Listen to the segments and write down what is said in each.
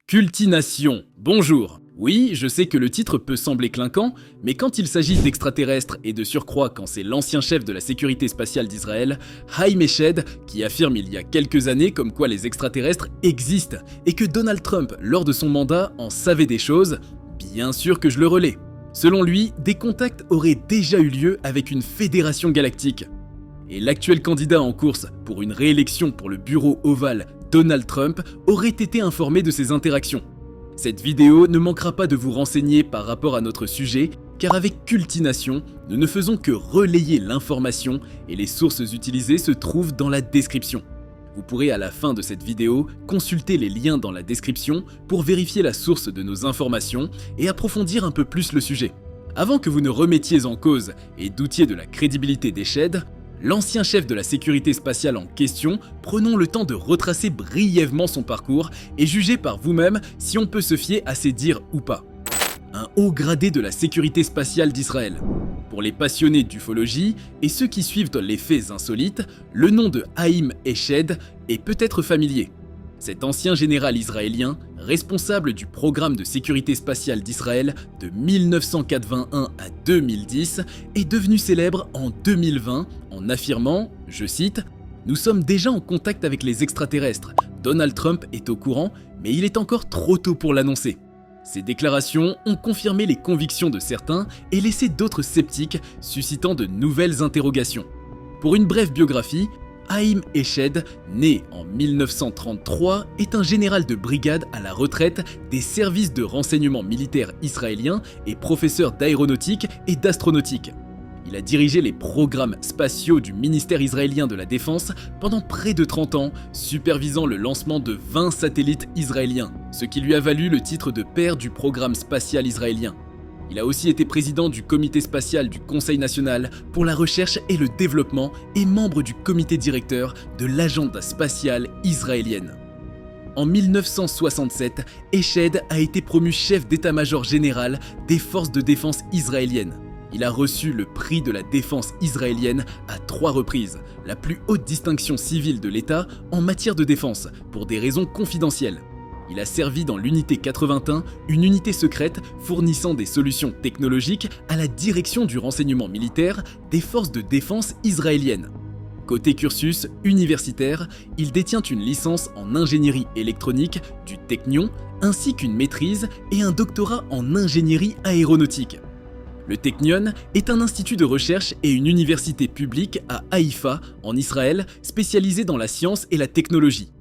Cultination, bonjour. Oui, je sais que le titre peut sembler clinquant, mais quand il s'agit d'extraterrestres et de surcroît quand c'est l'ancien chef de la sécurité spatiale d'Israël, Haïm Eshed, qui affirme il y a quelques années comme quoi les extraterrestres existent et que Donald Trump, lors de son mandat, en savait des choses, bien sûr que je le relais. Selon lui, des contacts auraient déjà eu lieu avec une fédération galactique. Et l'actuel candidat en course pour une réélection pour le bureau ovale, Donald Trump, aurait été informé de ces interactions. Cette vidéo ne manquera pas de vous renseigner par rapport à notre sujet, car avec Cultination, nous ne faisons que relayer l'information et les sources utilisées se trouvent dans la description. Vous pourrez à la fin de cette vidéo consulter les liens dans la description pour vérifier la source de nos informations et approfondir un peu plus le sujet. Avant que vous ne remettiez en cause et doutiez de la crédibilité d'Eshed, l'ancien chef de la sécurité spatiale en question, prenons le temps de retracer brièvement son parcours et juger par vous-même si on peut se fier à ses dires ou pas. Un haut gradé de la sécurité spatiale d'Israël. Pour les passionnés d'ufologie et ceux qui suivent les faits insolites, le nom de Haïm Eshed est peut-être familier. Cet ancien général israélien, responsable du programme de sécurité spatiale d'Israël de 1981 à 2010, est devenu célèbre en 2020 en affirmant, je cite, « Nous sommes déjà en contact avec les extraterrestres. Donald Trump est au courant, mais il est encore trop tôt pour l'annoncer. » Ces déclarations ont confirmé les convictions de certains et laissé d'autres sceptiques, suscitant de nouvelles interrogations. Pour une brève biographie, Haïm Eshed, né en 1933, est un général de brigade à la retraite des services de renseignement militaire israéliens et professeur d'aéronautique et d'astronautique. Il a dirigé les programmes spatiaux du ministère israélien de la Défense pendant près de 30 ans, supervisant le lancement de 20 satellites israéliens, ce qui lui a valu le titre de père du programme spatial israélien. Il a aussi été président du comité spatial du Conseil national pour la recherche et le développement et membre du comité directeur de l'agenda spatiale israélienne. En 1967, Eshed a été promu chef d'état-major général des forces de défense israéliennes. Il a reçu le prix de la défense israélienne à 3 reprises, la plus haute distinction civile de l'État en matière de défense, pour des raisons confidentielles. Il a servi dans l'unité 81, une unité secrète fournissant des solutions technologiques à la direction du renseignement militaire des forces de défense israéliennes. Côté cursus universitaire, il détient une licence en ingénierie électronique du Technion, ainsi qu'une maîtrise et un doctorat en ingénierie aéronautique. Le Technion est un institut de recherche et une université publique à Haïfa, en Israël, spécialisée dans la science et la technologie.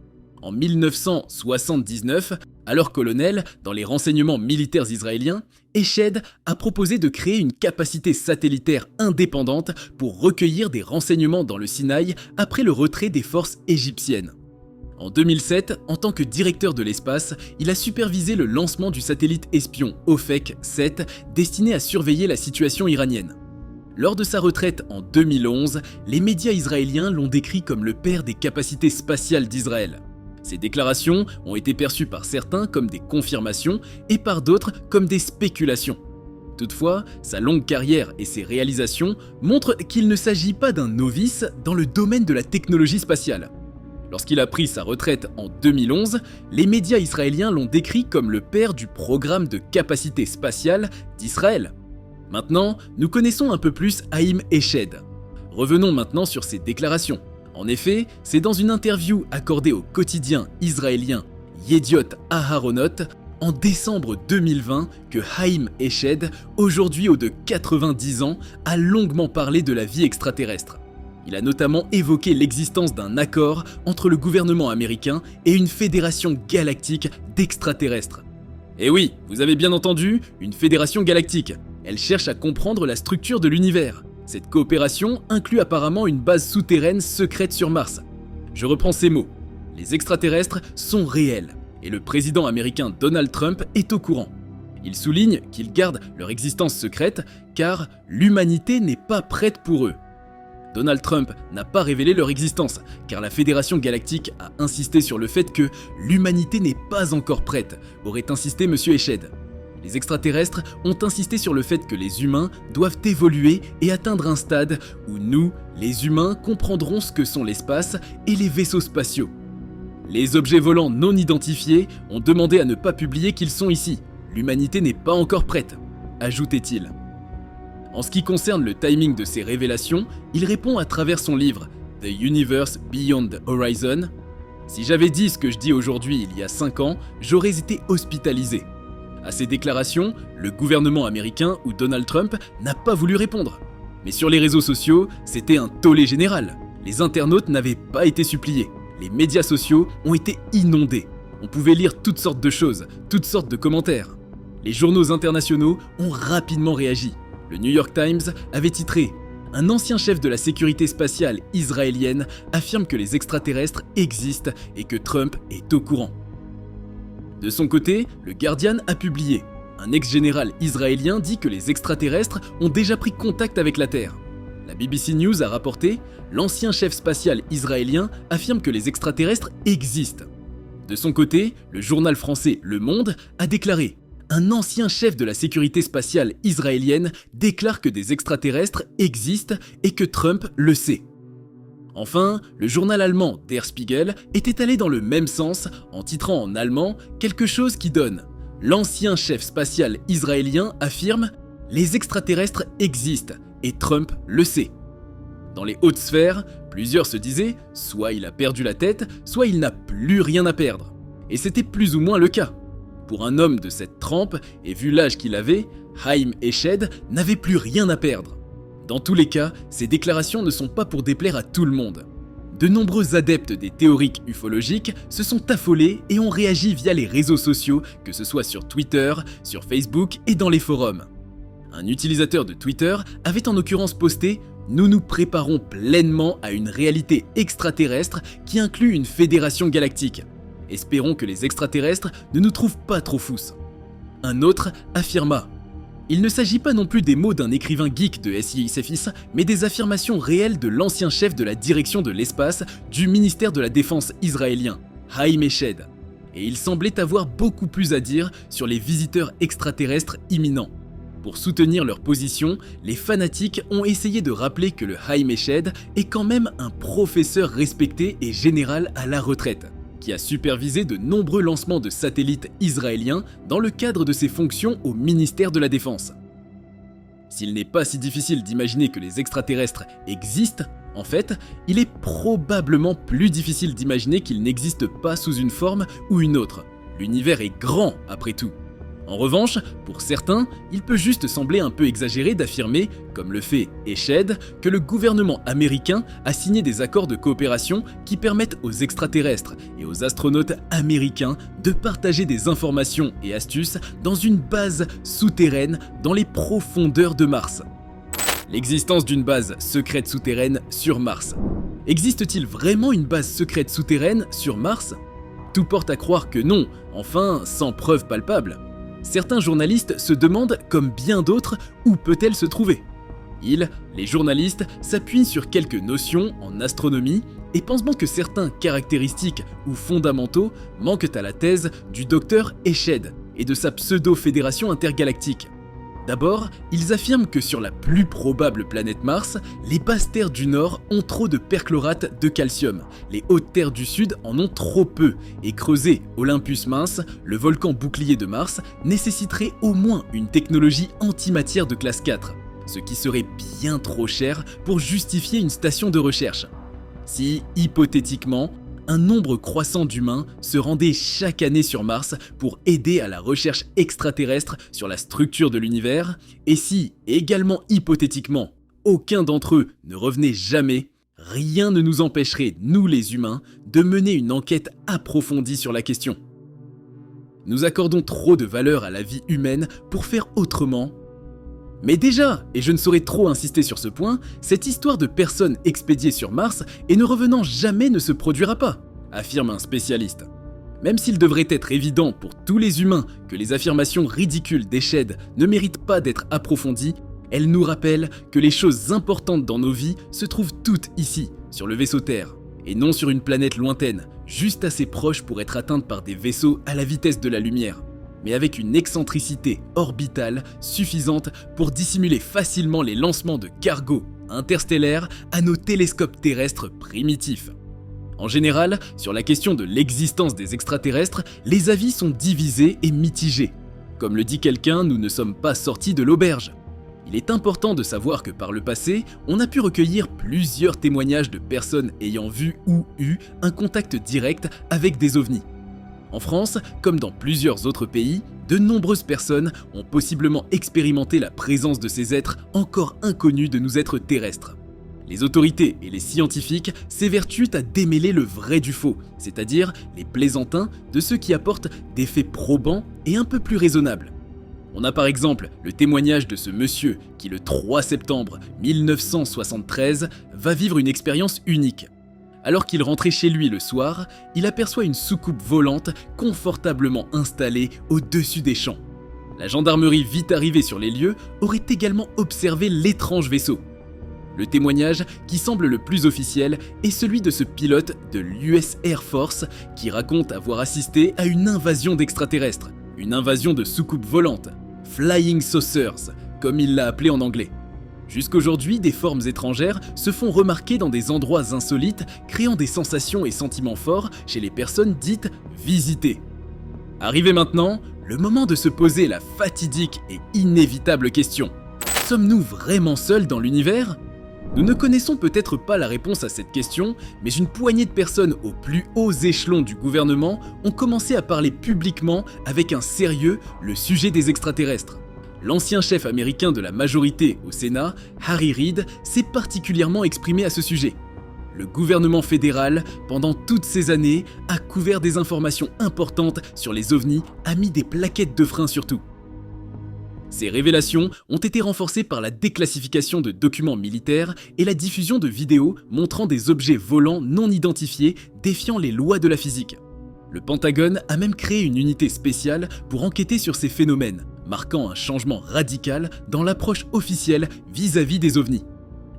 En 1979, alors colonel dans les renseignements militaires israéliens, Eshed a proposé de créer une capacité satellitaire indépendante pour recueillir des renseignements dans le Sinaï après le retrait des forces égyptiennes. En 2007, en tant que directeur de l'espace, il a supervisé le lancement du satellite espion Ophek 7 destiné à surveiller la situation iranienne. Lors de sa retraite en 2011, les médias israéliens l'ont décrit comme le père des capacités spatiales d'Israël. Ces déclarations ont été perçues par certains comme des confirmations et par d'autres comme des spéculations. Toutefois, sa longue carrière et ses réalisations montrent qu'il ne s'agit pas d'un novice dans le domaine de la technologie spatiale. Lorsqu'il a pris sa retraite en 2011, les médias israéliens l'ont décrit comme le père du programme de capacité spatiale d'Israël. Maintenant, nous connaissons un peu plus Haïm Eshed. Revenons maintenant sur ses déclarations. En effet, c'est dans une interview accordée au quotidien israélien Yediot Aharonot en décembre 2020 que Haïm Eshed, aujourd'hui haut de 90 ans, a longuement parlé de la vie extraterrestre. Il a notamment évoqué l'existence d'un accord entre le gouvernement américain et une fédération galactique d'extraterrestres. Et oui, vous avez bien entendu, une fédération galactique. Elle cherche à comprendre la structure de l'univers. Cette coopération inclut apparemment une base souterraine secrète sur Mars. Je reprends ces mots. Les extraterrestres sont réels et le président américain Donald Trump est au courant. Il souligne qu'ils gardent leur existence secrète car l'humanité n'est pas prête pour eux. Donald Trump n'a pas révélé leur existence car la Fédération Galactique a insisté sur le fait que l'humanité n'est pas encore prête, aurait insisté M. Eshed. Les extraterrestres ont insisté sur le fait que les humains doivent évoluer et atteindre un stade où nous, les humains, comprendrons ce que sont l'espace et les vaisseaux spatiaux. Les objets volants non identifiés ont demandé à ne pas publier qu'ils sont ici. L'humanité n'est pas encore prête, ajoutait-il. En ce qui concerne le timing de ces révélations, il répond à travers son livre The Universe Beyond the Horizon. Si j'avais dit ce que je dis aujourd'hui il y a 5 ans, j'aurais été hospitalisé. À ces déclarations, le gouvernement américain ou Donald Trump n'a pas voulu répondre. Mais sur les réseaux sociaux, c'était un tollé général. Les internautes n'avaient pas été suppliés. Les médias sociaux ont été inondés. On pouvait lire toutes sortes de choses, toutes sortes de commentaires. Les journaux internationaux ont rapidement réagi. Le New York Times avait titré « Un ancien chef de la sécurité spatiale israélienne affirme que les extraterrestres existent et que Trump est au courant ». De son côté, le Guardian a publié « Un ex-général israélien dit que les extraterrestres ont déjà pris contact avec la Terre ». La BBC News a rapporté « L'ancien chef spatial israélien affirme que les extraterrestres existent ». De son côté, le journal français Le Monde a déclaré « Un ancien chef de la sécurité spatiale israélienne déclare que des extraterrestres existent et que Trump le sait ». Enfin, le journal allemand Der Spiegel était allé dans le même sens en titrant en allemand quelque chose qui donne « L'ancien chef spatial israélien affirme « Les extraterrestres existent et Trump le sait ». Dans les hautes sphères, plusieurs se disaient « Soit il a perdu la tête, soit il n'a plus rien à perdre ». Et c'était plus ou moins le cas. Pour un homme de cette trempe, et vu l'âge qu'il avait, Haim Eshed n'avait plus rien à perdre. Dans tous les cas, ces déclarations ne sont pas pour déplaire à tout le monde. De nombreux adeptes des théoriques ufologiques se sont affolés et ont réagi via les réseaux sociaux, que ce soit sur Twitter, sur Facebook et dans les forums. Un utilisateur de Twitter avait en l'occurrence posté « Nous nous préparons pleinement à une réalité extraterrestre qui inclut une fédération galactique. Espérons que les extraterrestres ne nous trouvent pas trop fous. » Un autre affirma « Il ne s'agit pas non plus des mots d'un écrivain geek de SISFIS, mais des affirmations réelles de l'ancien chef de la direction de l'espace du ministère de la Défense israélien, Haim Eshed. Et il semblait avoir beaucoup plus à dire sur les visiteurs extraterrestres imminents. Pour soutenir leur position, les fanatiques ont essayé de rappeler que le Haim Eshed est quand même un professeur respecté et général à la retraite, qui a supervisé de nombreux lancements de satellites israéliens dans le cadre de ses fonctions au ministère de la Défense. S'il n'est pas si difficile d'imaginer que les extraterrestres existent, en fait, il est probablement plus difficile d'imaginer qu'ils n'existent pas sous une forme ou une autre. L'univers est grand, après tout. En revanche, pour certains, il peut juste sembler un peu exagéré d'affirmer, comme le fait Eshed, que le gouvernement américain a signé des accords de coopération qui permettent aux extraterrestres et aux astronautes américains de partager des informations et astuces dans une base souterraine dans les profondeurs de Mars. L'existence d'une base secrète souterraine sur Mars. Existe-t-il vraiment une base secrète souterraine sur Mars ? Tout porte à croire que non, enfin sans preuve palpable. Certains journalistes se demandent, comme bien d'autres, où peut-elle se trouver. Ils, les journalistes, s'appuient sur quelques notions en astronomie et pensent bon que certains caractéristiques ou fondamentaux manquent à la thèse du docteur Eshed et de sa pseudo-fédération intergalactique. D'abord, ils affirment que sur la plus probable planète Mars, les basses terres du Nord ont trop de perchlorate de calcium, les hautes terres du Sud en ont trop peu, et creuser Olympus mince, le volcan bouclier de Mars, nécessiterait au moins une technologie antimatière de classe 4, ce qui serait bien trop cher pour justifier une station de recherche. Si, hypothétiquement, un nombre croissant d'humains se rendaient chaque année sur Mars pour aider à la recherche extraterrestre sur la structure de l'univers, et si, également hypothétiquement, aucun d'entre eux ne revenait jamais, rien ne nous empêcherait, nous les humains, de mener une enquête approfondie sur la question. Nous accordons trop de valeur à la vie humaine pour faire autrement. Mais déjà, et je ne saurais trop insister sur ce point, cette histoire de personnes expédiées sur Mars et ne revenant jamais ne se produira pas, affirme un spécialiste. Même s'il devrait être évident pour tous les humains que les affirmations ridicules d'Eshed ne méritent pas d'être approfondies, elles nous rappellent que les choses importantes dans nos vies se trouvent toutes ici, sur le vaisseau Terre, et non sur une planète lointaine, juste assez proche pour être atteinte par des vaisseaux à la vitesse de la lumière, mais avec une excentricité orbitale suffisante pour dissimuler facilement les lancements de cargos interstellaires à nos télescopes terrestres primitifs. En général, sur la question de l'existence des extraterrestres, les avis sont divisés et mitigés. Comme le dit quelqu'un, nous ne sommes pas sortis de l'auberge. Il est important de savoir que par le passé, on a pu recueillir plusieurs témoignages de personnes ayant vu ou eu un contact direct avec des ovnis. En France, comme dans plusieurs autres pays, de nombreuses personnes ont possiblement expérimenté la présence de ces êtres encore inconnus de nous êtres terrestres. Les autorités et les scientifiques s'évertuent à démêler le vrai du faux, c'est-à-dire les plaisantins de ceux qui apportent des faits probants et un peu plus raisonnables. On a par exemple le témoignage de ce monsieur qui, le 3 septembre 1973, va vivre une expérience unique. Alors qu'il rentrait chez lui le soir, il aperçoit une soucoupe volante confortablement installée au-dessus des champs. La gendarmerie vite arrivée sur les lieux aurait également observé l'étrange vaisseau. Le témoignage qui semble le plus officiel est celui de ce pilote de l'US Air Force qui raconte avoir assisté à une invasion d'extraterrestres, une invasion de soucoupes volantes, Flying Saucers, comme il l'a appelé en anglais. Jusqu'aujourd'hui, des formes étrangères se font remarquer dans des endroits insolites, créant des sensations et sentiments forts chez les personnes dites visitées. Arrivé maintenant, le moment de se poser la fatidique et inévitable question. Sommes-nous vraiment seuls dans l'univers ? Nous ne connaissons peut-être pas la réponse à cette question, mais une poignée de personnes aux plus hauts échelons du gouvernement ont commencé à parler publiquement avec un sérieux le sujet des extraterrestres. L'ancien chef américain de la majorité au Sénat, Harry Reid, s'est particulièrement exprimé à ce sujet. Le gouvernement fédéral, pendant toutes ces années, a couvert des informations importantes sur les ovnis, a mis des plaquettes de frein surtout. Ces révélations ont été renforcées par la déclassification de documents militaires et la diffusion de vidéos montrant des objets volants non identifiés défiant les lois de la physique. Le Pentagone a même créé une unité spéciale pour enquêter sur ces phénomènes, marquant un changement radical dans l'approche officielle vis-à-vis des ovnis.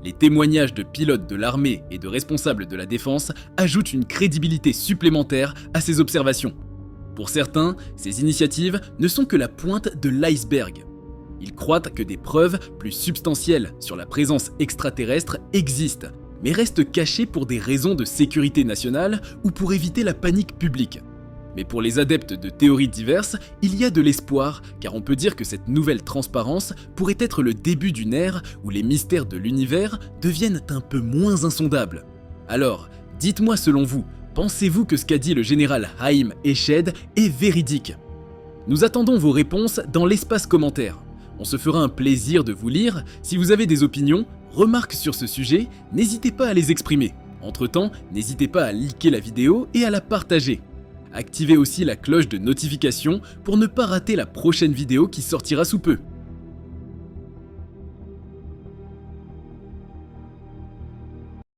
Les témoignages de pilotes de l'armée et de responsables de la défense ajoutent une crédibilité supplémentaire à ces observations. Pour certains, ces initiatives ne sont que la pointe de l'iceberg. Ils croient que des preuves plus substantielles sur la présence extraterrestre existent, mais restent cachées pour des raisons de sécurité nationale ou pour éviter la panique publique. Mais pour les adeptes de théories diverses, il y a de l'espoir, car on peut dire que cette nouvelle transparence pourrait être le début d'une ère où les mystères de l'univers deviennent un peu moins insondables. Alors, dites-moi selon vous, pensez-vous que ce qu'a dit le général Haïm Eshed est véridique ? Nous attendons vos réponses dans l'espace commentaire. On se fera un plaisir de vous lire. Si vous avez des opinions, remarques sur ce sujet, n'hésitez pas à les exprimer. Entre-temps, n'hésitez pas à liker la vidéo et à la partager. Activez aussi la cloche de notification pour ne pas rater la prochaine vidéo qui sortira sous peu.